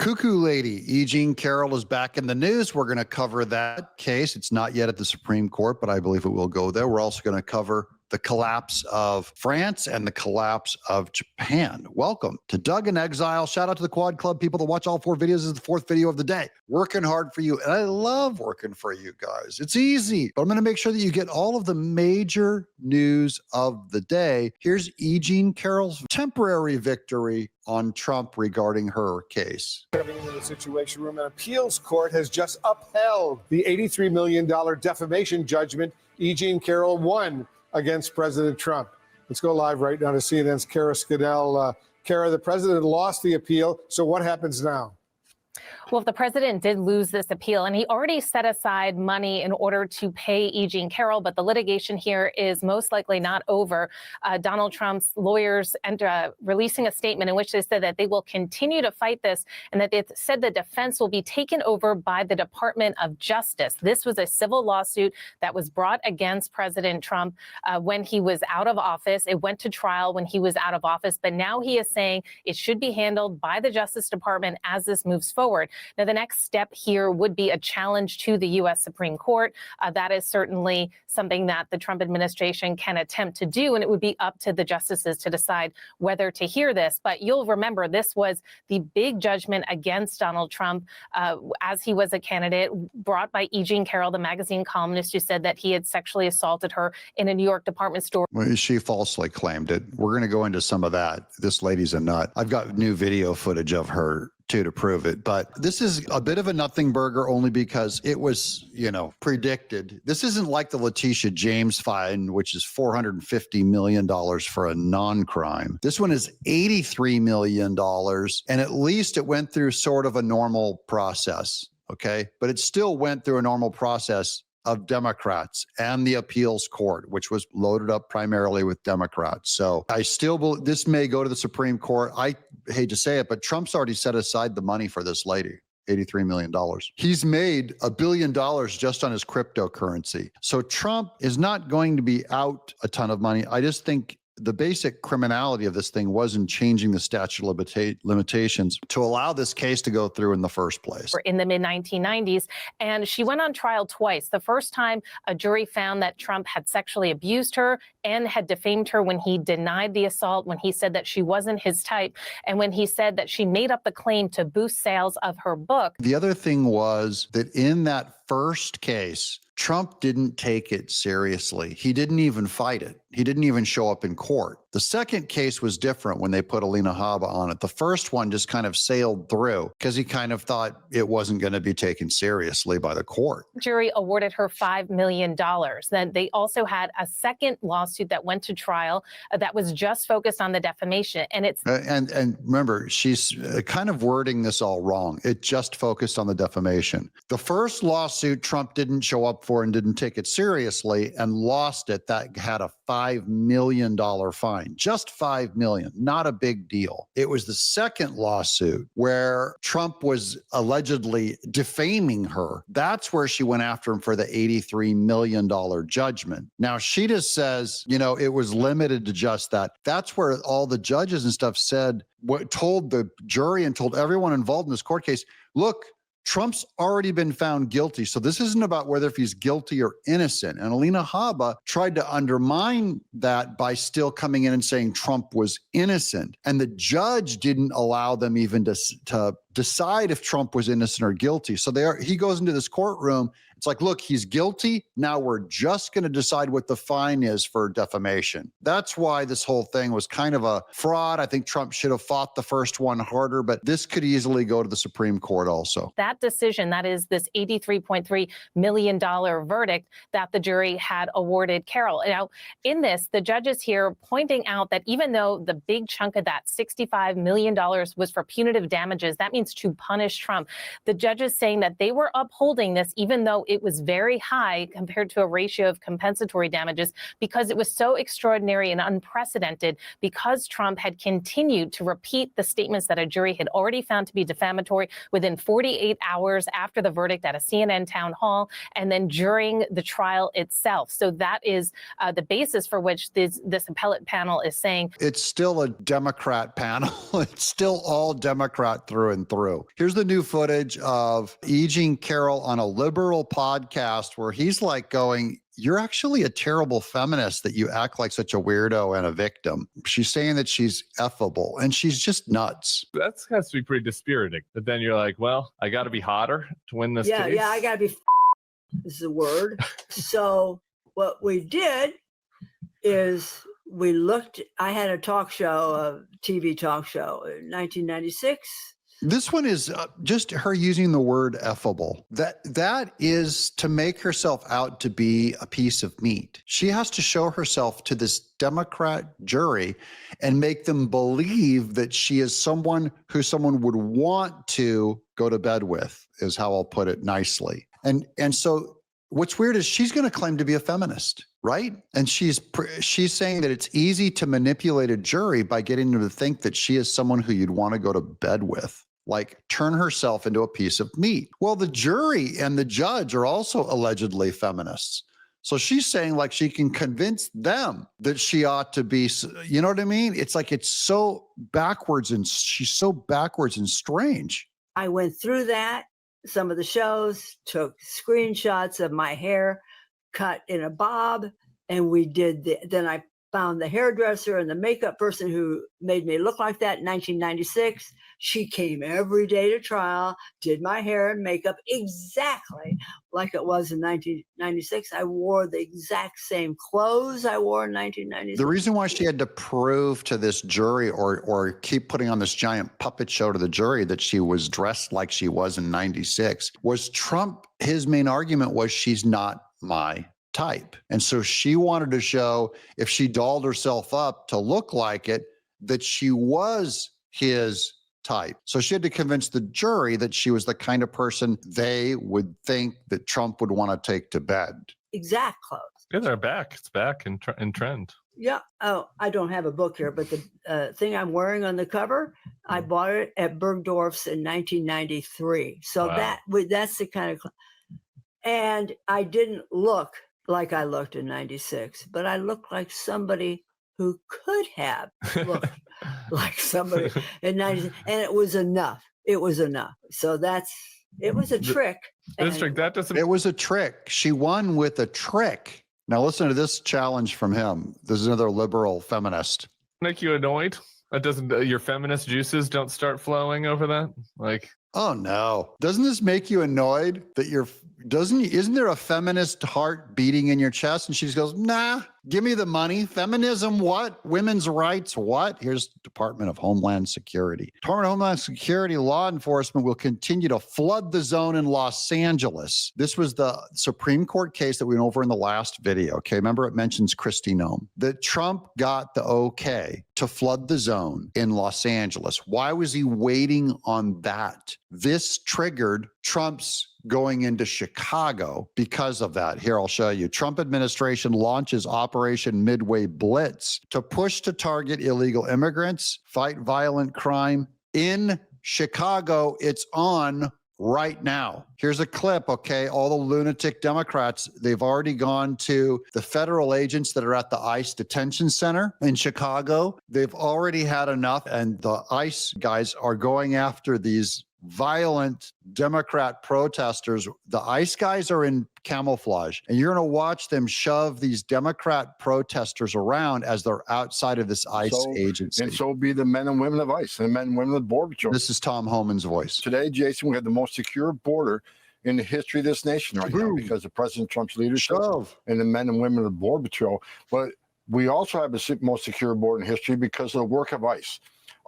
Cuckoo Lady, E. Jean Carroll, is back in the news. We're going to cover that case. It's not yet at the Supreme Court, but I believe it will go there. We're also going to cover the collapse of France and the collapse of Japan. Welcome to Doug in Exile. Shout out to the Quad Club people that watch all 4 videos. This is the 4th video of the day. Working hard for you. And I love working for you guys. It's easy. But I'm going to make sure that you get all of the major news of the day. Here's E. Jean Carroll's temporary victory on Trump regarding her case. Coming into the Situation Room, an appeals court has just upheld the $83 million defamation judgment E. Jean Carroll won against President Trump. Let's go live right now to CNN's Kara Skidell. Kara, the president lost the appeal, so what happens now? Well, if the president did lose this appeal, and he already set aside money in order to pay E. Jean Carroll, but the litigation here is most likely not over. Donald Trump's lawyers releasing a statement in which they said that they will continue to fight this, and that they said the defense will be taken over by the Department of Justice. This was a civil lawsuit that was brought against President Trump when he was out of office. It went to trial when he was out of office, but now he is saying it should be handled by the Justice Department as this moves forward. Now, the next step here would be a challenge to the U.S. Supreme Court. That is certainly something that the Trump administration can attempt to do, and it would be up to the justices to decide whether to hear this. But you'll remember this was the big judgment against Donald Trump as he was a candidate, brought by E. Jean Carroll, the magazine columnist who said that he had sexually assaulted her in a New York department store. Well, she falsely claimed it. We're going to go into some of that. This lady's a nut. I've got new video footage of her to prove it. But this is a bit of a nothing burger only because it was, predicted. This isn't like the Letitia James fine, which is $450 million for a non-crime. This one is $83 million. And at least it went through sort of a normal process. Okay. But it still went through a normal process of Democrats and the appeals court, which was loaded up primarily with Democrats. So I still believe this may go to the Supreme Court. I hate to say it, but Trump's already set aside the money for this lady. $83 million. He's made $1 billion just on his cryptocurrency. So Trump is not going to be out a ton of money. I just think the basic criminality of this thing wasn't changing the statute of limitations to allow this case to go through in the first place. In the mid-1990s, and she went on trial twice. The first time, a jury found that Trump had sexually abused her and had defamed her when he denied the assault, when he said that she wasn't his type, and when he said that she made up the claim to boost sales of her book. The other thing was that in that first case, Trump didn't take it seriously. He didn't even fight it. He didn't even show up in court. The second case was different when they put Alina Habba on it. The first one just kind of sailed through because he kind of thought it wasn't going to be taken seriously by the court. The jury awarded her $5 million. Then they also had a second lawsuit that went to trial that was just focused on the defamation. And it's and remember, she's kind of wording this all wrong. It just focused on the defamation. The first lawsuit Trump didn't show up for and didn't take it seriously and lost it. That had a $5 million fine, just $5 million, not a big deal. It was the second lawsuit where Trump was allegedly defaming her. That's where she went after him for the $83 million judgment. Now, she just says, it was limited to just that. That's where all the judges and stuff said, told the jury and told everyone involved in this court case, look, Trump's already been found guilty. So this isn't about whether if he's guilty or innocent. And Alina Habba tried to undermine that by still coming in and saying Trump was innocent. And the judge didn't allow them even to decide if Trump was innocent or guilty. So he goes into this courtroom. It's like, look, he's guilty. Now we're just going to decide what the fine is for defamation. That's why this whole thing was kind of a fraud. I think Trump should have fought the first one harder, but this could easily go to the Supreme Court also. That decision, that is this $83.3 million verdict that the jury had awarded Carroll. Now, in this, the judges here pointing out that even though the big chunk of that $65 million was for punitive damages, that means to punish Trump. The judges saying that they were upholding this even though it was very high compared to a ratio of compensatory damages because it was so extraordinary and unprecedented because Trump had continued to repeat the statements that a jury had already found to be defamatory within 48 hours after the verdict at a CNN town hall and then during the trial itself. So that is the basis for which this appellate panel is saying. It's still a Democrat panel. It's still all Democrat through and through. through. Here's the new footage of E. Jean Carroll on a liberal podcast where he's like going, you're actually a terrible feminist that you act like such a weirdo and a victim. She's saying that she's effable and she's just nuts. That has to be pretty dispiriting. But then you're like, well, I got to be hotter to win this case. Yeah, I got to be is the word. So what we did is we looked, I had a talk show, a TV talk show in 1996. This one is just her using the word effable. That is to make herself out to be a piece of meat. She has to show herself to this Democrat jury and make them believe that she is someone who someone would want to go to bed with, is how I'll put it nicely. And so what's weird is she's going to claim to be a feminist, right? And she's saying that it's easy to manipulate a jury by getting them to think that she is someone who you'd want to go to bed with, like turn herself into a piece of meat. Well, the jury and the judge are also allegedly feminists. So she's saying like she can convince them that she ought to be, you know what I mean? It's like it's so backwards and she's so backwards and strange. I went through that. Some of the shows took screenshots of my hair cut in a bob, and we did then I found the hairdresser and the makeup person who made me look like that in 1996. She came every day to trial, did my hair and makeup exactly like it was in 1996. I wore the exact same clothes I wore in 1996. The reason why she had to prove to this jury or keep putting on this giant puppet show to the jury that she was dressed like she was in 96 was Trump. His main argument was she's not my type. And so she wanted to show, if she dolled herself up to look like it, that she was his type. So she had to convince the jury that she was the kind of person they would think that Trump would want to take to bed. Exact clothes. Yeah, they're back. It's back in trend. Yeah. Oh, I don't have a book here, but the thing I'm wearing on the cover, I bought it at Bergdorf's in 1993. So Wow. that's the kind of, and I didn't look like I looked in 96, but I looked like somebody who could have looked like somebody in 96, and it was enough. It was enough. So it was a trick. That doesn't. It was a trick. She won with a trick. Now listen to this challenge from him. This is another liberal feminist. Make you annoyed? That doesn't. Your feminist juices don't start flowing over that? Like, oh no. Doesn't this make you annoyed that isn't there a feminist heart beating in your chest? And she just goes, nah, give me the money. Feminism, what? Women's rights, what? Here's Department of Homeland Security. Department of Homeland Security law enforcement will continue to flood the zone in Los Angeles. This was the Supreme Court case that we went over in the last video. Okay, remember it mentions Kristi Noem. That Trump got the okay to flood the zone in Los Angeles. Why was he waiting on that? This triggered Trump's going into Chicago because of that. Here, I'll show you. Trump administration launches Operation Midway Blitz to push to target illegal immigrants, fight violent crime. In Chicago, it's on right now. Here's a clip, okay? All the lunatic Democrats, they've already gone to the federal agents that are at the ICE detention center in Chicago. They've already had enough, and the ICE guys are going after these violent Democrat protesters. The ICE guys are in camouflage, and you're going to watch them shove these Democrat protesters around as they're outside of this ICE agency. And so be the men and women of ICE and the men and women of the Border Patrol. This is Tom Homan's voice. Today, Jason, we have the most secure border in the history of this nation right now because of President Trump's leadership and the men and women of the Border Patrol. But we also have the most secure border in history because of the work of ICE.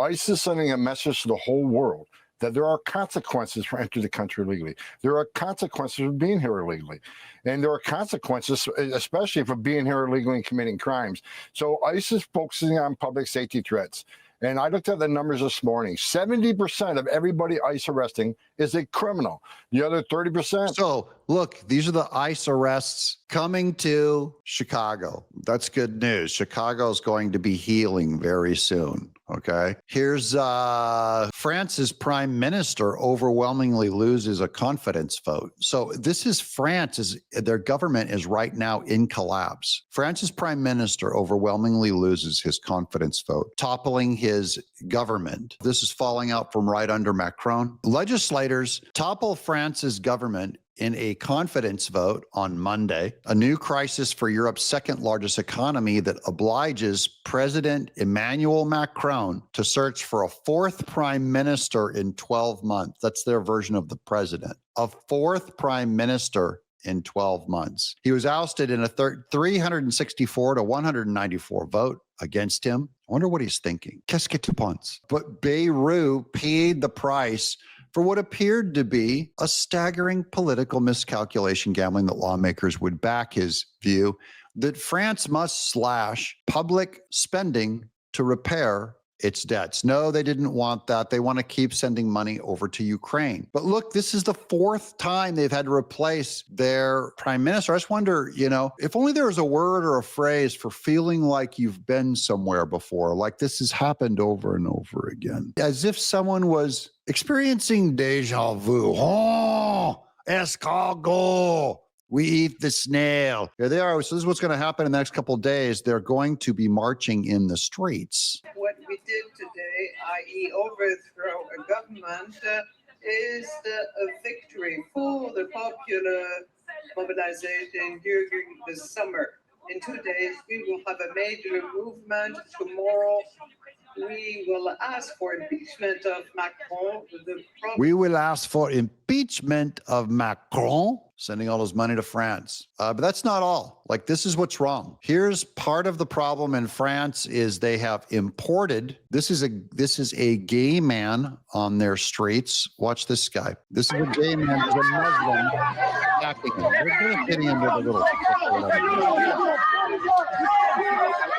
ICE is sending a message to the whole world that there are consequences for entering the country illegally. There are consequences for being here illegally. And there are consequences, especially for being here illegally and committing crimes. So ICE is focusing on public safety threats. And I looked at the numbers this morning. 70% of everybody ICE arresting is a criminal. The other 30%. So look, these are the ICE arrests coming to Chicago. That's good news. Chicago is going to be healing very soon. Okay. Here's France's prime minister overwhelmingly loses a confidence vote. So this is France. Their government is right now in collapse. France's prime minister overwhelmingly loses his confidence vote, toppling his government. This is falling out from right under Macron. Legislators topple France's government in a confidence vote on Monday, a new crisis for Europe's second largest economy that obliges President Emmanuel Macron to search for a fourth prime minister in 12 months. That's their version of the president. A fourth prime minister in 12 months. He was ousted in a 364 to 194 vote against him. I wonder what he's thinking. Qu'est-ce que tu penses? But Beirut paid the price for what appeared to be a staggering political miscalculation, gambling that lawmakers would back his view that France must slash public spending to repair its debts. No, they didn't want that. They want to keep sending money over to Ukraine. But look, this is the fourth time they've had to replace their prime minister. I just wonder, if only there was a word or a phrase for feeling like you've been somewhere before, like this has happened over and over again, as if someone was experiencing deja vu. Oh, escargot. We eat the snail. Here they are. So this is what's going to happen in the next couple of days. They're going to be marching in the streets. What we did today, i.e. overthrow a government, is a victory for the popular mobilization during the summer. In 2 days, we will have a major movement. Tomorrow, we will ask for impeachment of Macron. We will ask for impeachment of Macron, sending all his money to France. But that's not all. Like, this is what's wrong. Here's part of the problem in France is they have imported. This is a gay man on their streets. Watch this guy. This is a gay man. There's a Muslim attacking him. They're hitting him with a little.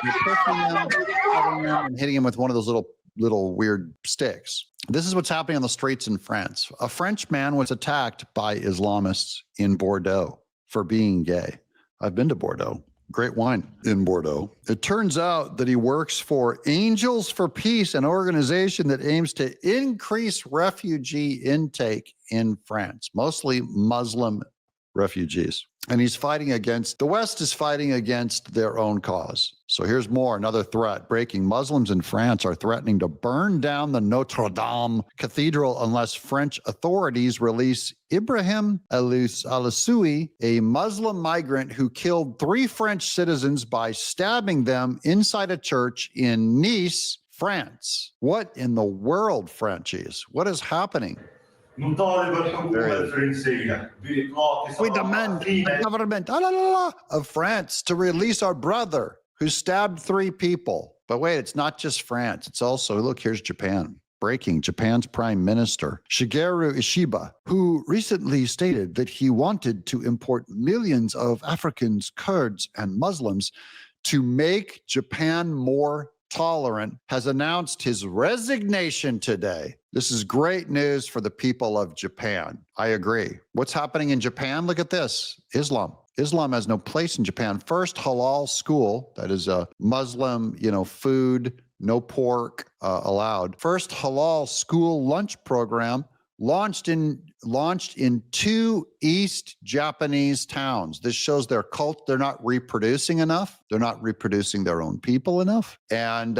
You're pushing him, covering him, and hitting him with one of those little weird sticks. This is what's happening on the streets in France. A French man was attacked by Islamists in Bordeaux for being gay. I've been to Bordeaux. Great wine in Bordeaux. It turns out that he works for Angels for Peace, an organization that aims to increase refugee intake in France, mostly Muslim refugees. And he's fighting against, the West is fighting against their own cause. So here's more, another threat. Breaking: Muslims in France are threatening to burn down the Notre Dame Cathedral unless French authorities release Ibrahim al-Soui, a Muslim migrant who killed 3 French citizens by stabbing them inside a church in Nice, France. What in the world, Frenchies? What is happening? We demand the government of France to release our brother who stabbed 3 people. But wait, it's not just France. It's also, look, here's Japan. Breaking: Japan's Prime Minister Shigeru Ishiba, who recently stated that he wanted to import millions of Africans, Kurds, and Muslims to make Japan more tolerant, has announced his resignation today. This is great news for the people of Japan. I agree. What's happening in Japan? Look at this. Islam. Islam has no place in Japan. First halal school, that is a Muslim, food, no pork allowed. First halal school lunch program launched in 2 East Japanese towns. This shows their cult. They're not reproducing enough. They're not reproducing their own people enough. And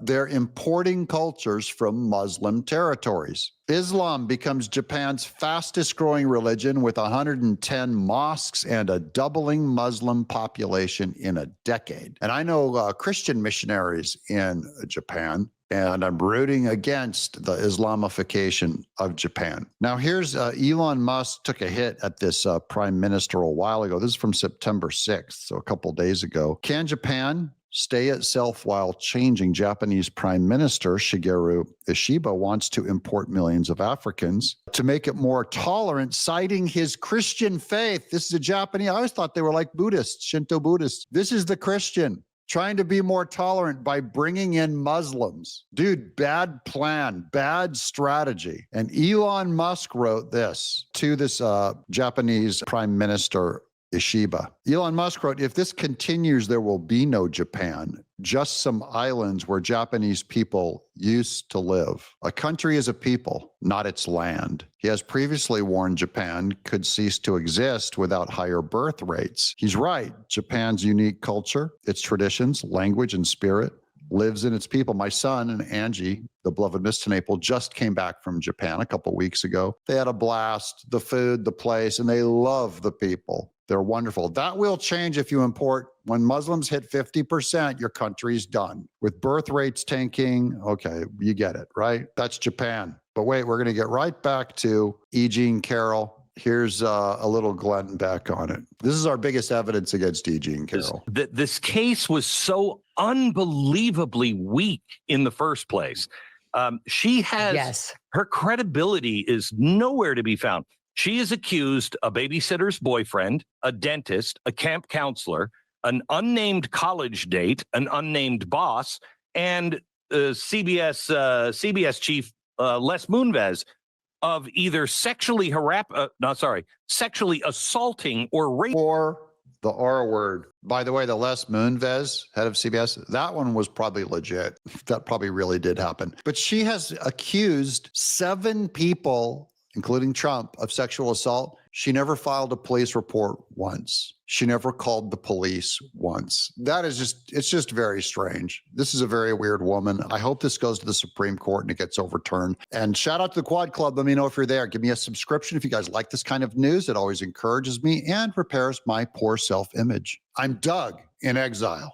they're importing cultures from Muslim territories. Islam becomes Japan's fastest growing religion with 110 mosques and a doubling Muslim population in a decade. And I know Christian missionaries in Japan, and I'm rooting against the Islamification of Japan. Now, here's Elon Musk took a hit at this prime minister a while ago. This is from September 6th, so a couple days ago. Can Japan stay itself while changing? Japanese Prime Minister Shigeru Ishiba wants to import millions of Africans to make it more tolerant, citing his Christian faith. This is a Japanese. I always thought they were like Buddhists, Shinto Buddhists. This is the Christian trying to be more tolerant by bringing in Muslims. Dude, bad plan, bad strategy. And Elon Musk wrote this to this Japanese Prime Minister Ishiba. Elon Musk wrote, "If this continues, there will be no Japan. just some islands where Japanese people used to live. A country is a people, not its land. He has previously warned Japan could cease to exist without higher birth rates. He's right. Japan's unique culture, its traditions, language, and spirit lives in its people. My son and Angie, the beloved Miss Tenaple, just came back from Japan a couple weeks ago. They had a blast, the food, the place, and they love the people. They're wonderful. That will change if you import. When Muslims hit 50%, your country's done. With birth rates tanking, okay, you get it, right? That's Japan. But wait, we're going to get right back to E. Jean Carroll. Here's a little Glenn Beck on it. This is our biggest evidence against E. Jean Carroll. This case was so unbelievably weak in the first place. She has her credibility is nowhere to be found. She is accused a babysitter's boyfriend, a dentist, a camp counselor, an unnamed college date, an unnamed boss, and CBS chief Les Moonves of either sexually sexually assaulting or raping. Or the R word. By the way, the Les Moonves, head of CBS, that one was probably legit. That probably really did happen. But she has accused 7 people, including Trump, of sexual assault. She never filed a police report once. She never called the police once. That is it's just very strange. This is a very weird woman. I hope this goes to the Supreme Court and it gets overturned. And shout out to the Quad Club. Let me know if you're there. Give me a subscription if you guys like this kind of news. It always encourages me and repairs my poor self-image. I'm Doug in Exile.